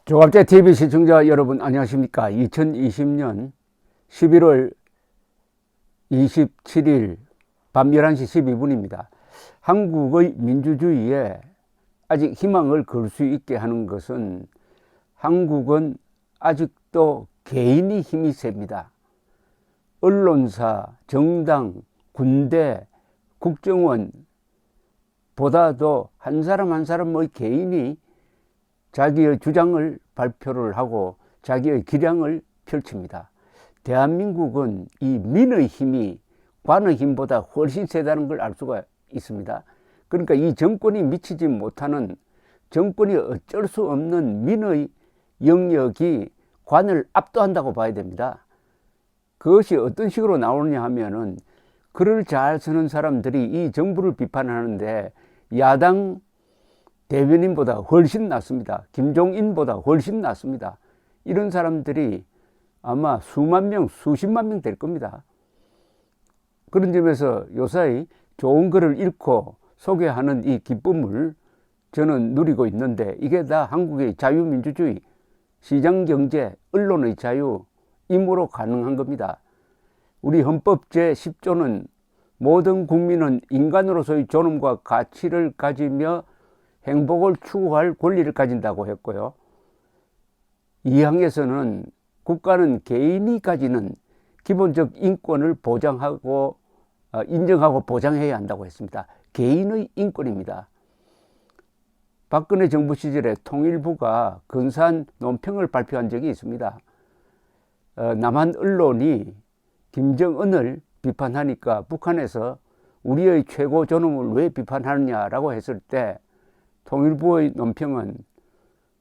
조갑제 TV 시청자 여러분 안녕하십니까. 2020년 11월 27일 밤 11시 12분입니다. 한국의 민주주의에 아직 희망을 걸 수 있게 하는 것은 한국은 아직도 개인이 힘이 셉니다. 언론사, 정당, 군대, 국정원 보다도 한 사람 한 사람의 개인이 자기의 주장을 발표를 하고 자기의 기량을 펼칩니다. 대한민국은 이 민의 힘이 관의 힘보다 훨씬 세다는 걸 알 수가 있습니다. 그러니까 이 정권이 미치지 못하는, 정권이 어쩔 수 없는 민의 영역이 관을 압도한다고 봐야 됩니다. 그것이 어떤 식으로 나오느냐 하면은, 글을 잘 쓰는 사람들이 이 정부를 비판하는데 야당 대변인보다 훨씬 낫습니다. 김종인보다 훨씬 낫습니다. 이런 사람들이 아마 수만 명, 수십만 명 될 겁니다. 그런 점에서 요사이 좋은 글을 읽고 소개하는 이 기쁨을 저는 누리고 있는데, 이게 다 한국의 자유민주주의, 시장경제, 언론의 자유임으로 가능한 겁니다. 우리 헌법 제10조는 모든 국민은 인간으로서의 존엄과 가치를 가지며 행복을 추구할 권리를 가진다고 했고요. 2항에서는 국가는 개인이 가지는 기본적 인권을 보장하고 인정하고 보장해야 한다고 했습니다. 개인의 인권입니다. 박근혜 정부 시절에 통일부가 근사한 논평을 발표한 적이 있습니다. 남한 언론이 김정은을 비판하니까 북한에서 우리의 최고 존엄을 왜 비판하느냐라고 했을 때, 통일부의 논평은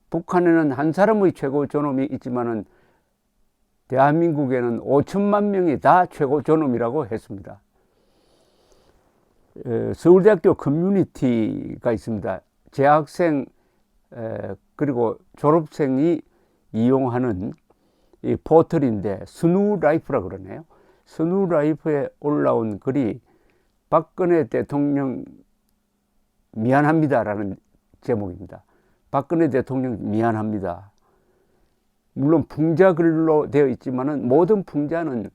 북한에는 한 사람의 최고 존엄이 있지만은 대한민국에는 5천만 명이 다 최고 존엄이라고 했습니다. 서울대학교 커뮤니티가 있습니다. 재학생 그리고 졸업생이 이용하는 이 포털인데 스누라이프라 그러네요. 스누라이프에 올라온 글이 박근혜 대통령 미안합니다라는 제목입니다. 박근혜 대통령 미안합니다. 물론 풍자글로 되어 있지만은 모든 풍자는,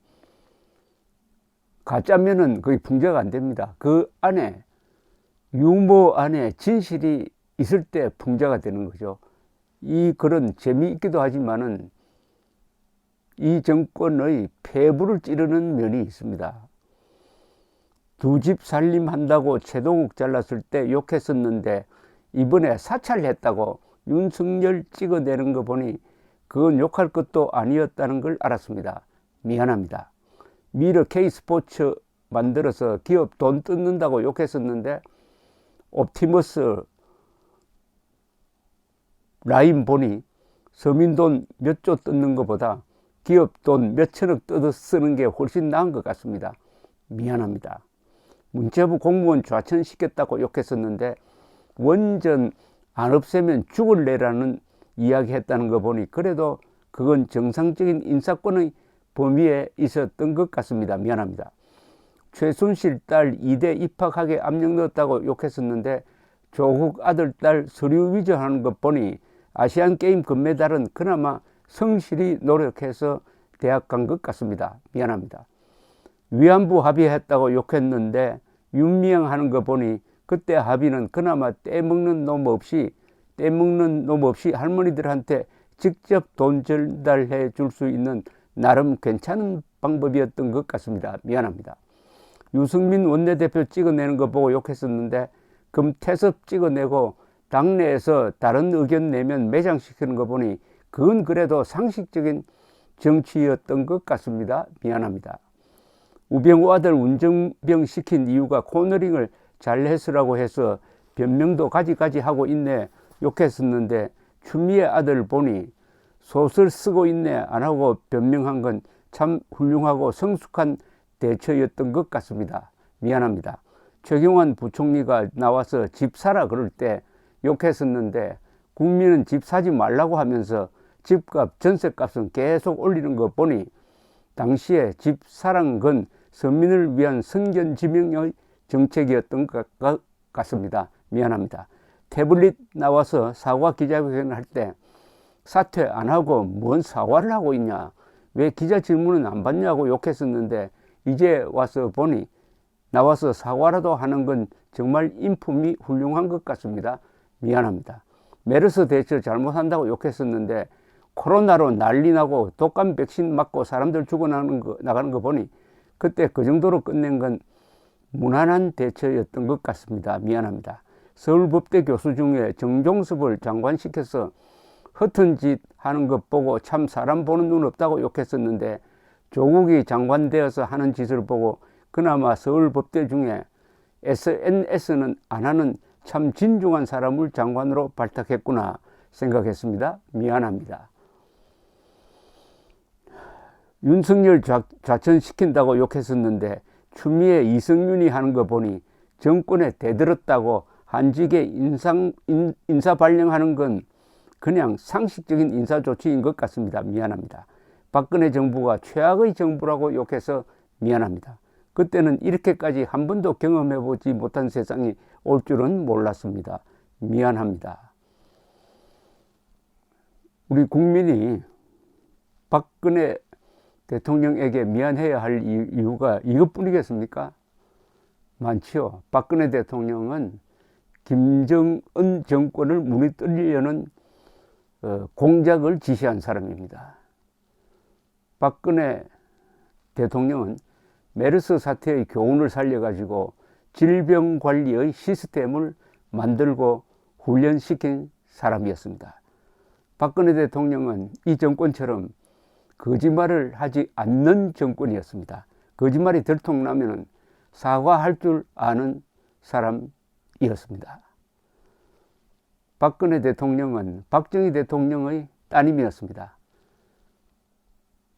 가짜면은 거의 풍자가 안 됩니다. 그 안에 유머 안에 진실이 있을 때 풍자가 되는 거죠. 이 글은 재미있기도 하지만은 이 정권의 폐부를 찌르는 면이 있습니다. 두 집 살림한다고 최동욱 잘랐을 때 욕했었는데 이번에 사찰했다고 윤석열 찍어내는 거 보니 그건 욕할 것도 아니었다는 걸 알았습니다. 미안합니다. 미러 K스포츠 만들어서 기업 돈 뜯는다고 욕했었는데 옵티머스 라인 보니 서민 돈 몇 조 뜯는 것보다 기업 돈 몇 천억 뜯어 쓰는 게 훨씬 나은 것 같습니다. 미안합니다. 문체부 공무원 좌천시켰다고 욕했었는데 원전 안 없애면 죽을래라는 이야기 했다는 거 보니 그래도 그건 정상적인 인사권의 범위에 있었던 것 같습니다. 미안합니다. 최순실 딸 이대 입학하게 압력 넣었다고 욕했었는데 조국 아들 딸 서류 위조하는 것 보니 아시안게임 금메달은 그나마 성실히 노력해서 대학 간 것 같습니다. 미안합니다. 위안부 합의했다고 욕했는데 윤미향 하는 거 보니 그때 합의는 그나마 떼먹는 놈 없이 할머니들한테 직접 돈 전달해 줄 수 있는 나름 괜찮은 방법이었던 것 같습니다. 미안합니다. 유승민 원내대표 찍어내는 거 보고 욕했었는데 금태섭 찍어내고 당내에서 다른 의견 내면 매장시키는 거 보니 그건 그래도 상식적인 정치였던 것 같습니다. 미안합니다. 우병우 아들 운전병 시킨 이유가 코너링을 잘 했으라고 해서 변명도 가지가지 하고 있네 욕했었는데 추미애 아들 보니 소설 쓰고 있네 안 하고 변명한 건 참 훌륭하고 성숙한 대처였던 것 같습니다. 미안합니다. 최경환 부총리가 나와서 집 사라 그럴 때 욕했었는데 국민은 집 사지 말라고 하면서 집값 전세값은 계속 올리는 거 보니 당시에 집 사란 건 서민을 위한 선견지명의 정책이었던 것 같습니다. 미안합니다. 태블릿 나와서 사과 기자회견을 할 때 사퇴 안 하고 뭔 사과를 하고 있냐, 왜 기자 질문은 안 받냐고 욕했었는데 이제 와서 보니 나와서 사과라도 하는 건 정말 인품이 훌륭한 것 같습니다. 미안합니다. 메르스 대처 잘못한다고 욕했었는데 코로나로 난리 나고 독감 백신 맞고 사람들 죽어나가는 거 보니 그때 그 정도로 끝낸 건 무난한 대처였던 것 같습니다. 미안합니다. 서울법대 교수 중에 정종섭을 장관시켜서 허튼 짓 하는 것 보고 참 사람 보는 눈 없다고 욕했었는데 조국이 장관 되어서 하는 짓을 보고 그나마 서울법대 중에 SNS는 안 하는 참 진중한 사람을 장관으로 발탁했구나 생각했습니다. 미안합니다. 윤석열 좌천시킨다고 욕했었는데 추미애 이성윤이 하는 거 보니 정권에 대들었다고 한직에 인사 발령하는 건 그냥 상식적인 인사 조치인 것 같습니다. 미안합니다. 박근혜 정부가 최악의 정부라고 욕해서 미안합니다. 그때는 이렇게까지 한 번도 경험해보지 못한 세상이 올 줄은 몰랐습니다. 미안합니다. 우리 국민이 박근혜 대통령에게 미안해야 할 이유가 이것뿐이겠습니까? 많지요. 박근혜 대통령은 김정은 정권을 무너뜨리려는 공작을 지시한 사람입니다. 박근혜 대통령은 메르스 사태의 교훈을 살려가지고 질병관리의 시스템을 만들고 훈련시킨 사람이었습니다. 박근혜 대통령은 이 정권처럼 거짓말을 하지 않는 정권이었습니다. 거짓말이 들통나면 사과할 줄 아는 사람이었습니다. 박근혜 대통령은 박정희 대통령의 따님이었습니다.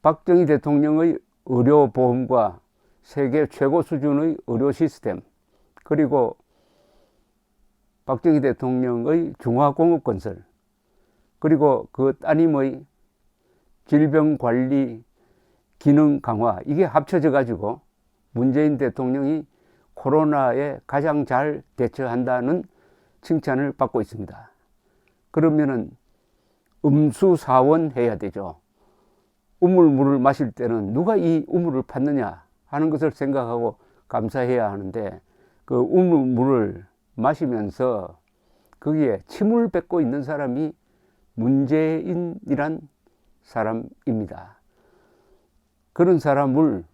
박정희 대통령의 의료보험과 세계 최고 수준의 의료 시스템, 그리고 박정희 대통령의 중화공업건설, 그리고 그 따님의 질병관리 기능 강화, 이게 합쳐져 가지고 문재인 대통령이 코로나에 가장 잘 대처한다는 칭찬을 받고 있습니다. 그러면은 음수사원 해야 되죠. 우물물을 마실 때는 누가 이 우물을 팠느냐 하는 것을 생각하고 감사해야 하는데 그 우물물을 마시면서 거기에 침을 뱉고 있는 사람이 문재인이란 사람입니다. 그런 사람을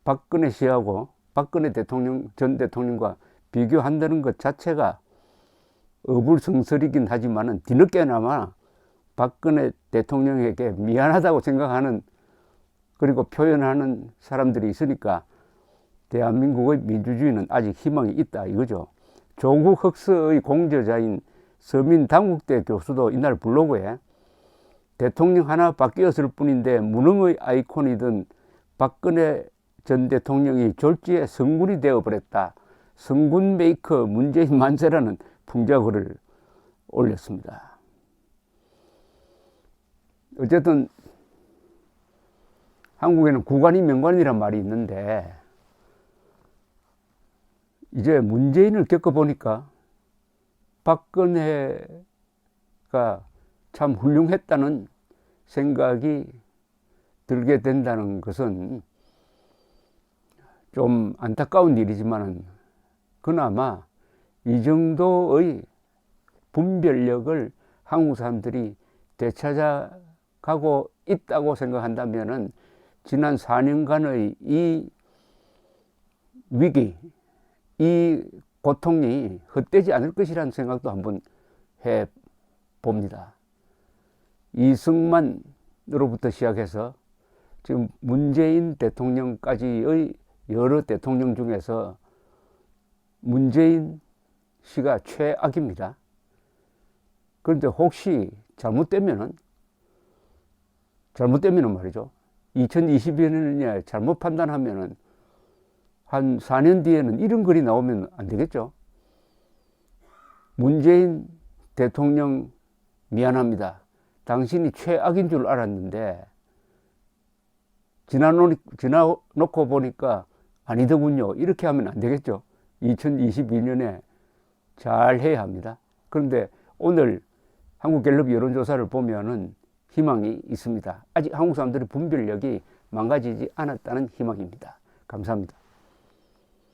박근혜 씨하고 박근혜 전 대통령과 비교한다는 것 자체가 어불성설이긴 하지만은 뒤늦게나마 박근혜 대통령에게 미안하다고 생각하는, 그리고 표현하는 사람들이 있으니까 대한민국의 민주주의는 아직 희망이 있다 이거죠. 조국 흑서의 공저자인 서민당국대 교수도 이날 블로그에 대통령 하나 바뀌었을 뿐인데 무능의 아이콘이던 박근혜 전 대통령이 졸지에 성군이 되어버렸다. 성군 메이커 문재인 만세라는 풍자글을 올렸습니다. 어쨌든 한국에는 구관이 명관이란 말이 있는데 이제 문재인을 겪어보니까 박근혜가 참 훌륭했다는 생각이 들게 된다는 것은 좀 안타까운 일이지만 그나마 이 정도의 분별력을 한국 사람들이 되찾아가고 있다고 생각한다면 지난 4년간의 이 위기, 이 고통이 헛되지 않을 것이라는 생각도 한번 해봅니다. 이승만으로부터 시작해서 지금 문재인 대통령까지의 여러 대통령 중에서 문재인 씨가 최악입니다. 그런데 혹시 잘못되면은 말이죠. 2022년에 잘못 판단하면은 한 4년 뒤에는 이런 글이 나오면 안 되겠죠. 문재인 대통령 미안합니다. 당신이 최악인 줄 알았는데 지나놓고 보니까 아니더군요. 이렇게 하면 안 되겠죠. 2022년에 잘 해야 합니다. 그런데 오늘 한국갤럽 여론조사를 보면은 희망이 있습니다. 아직 한국 사람들의 분별력이 망가지지 않았다는 희망입니다. 감사합니다.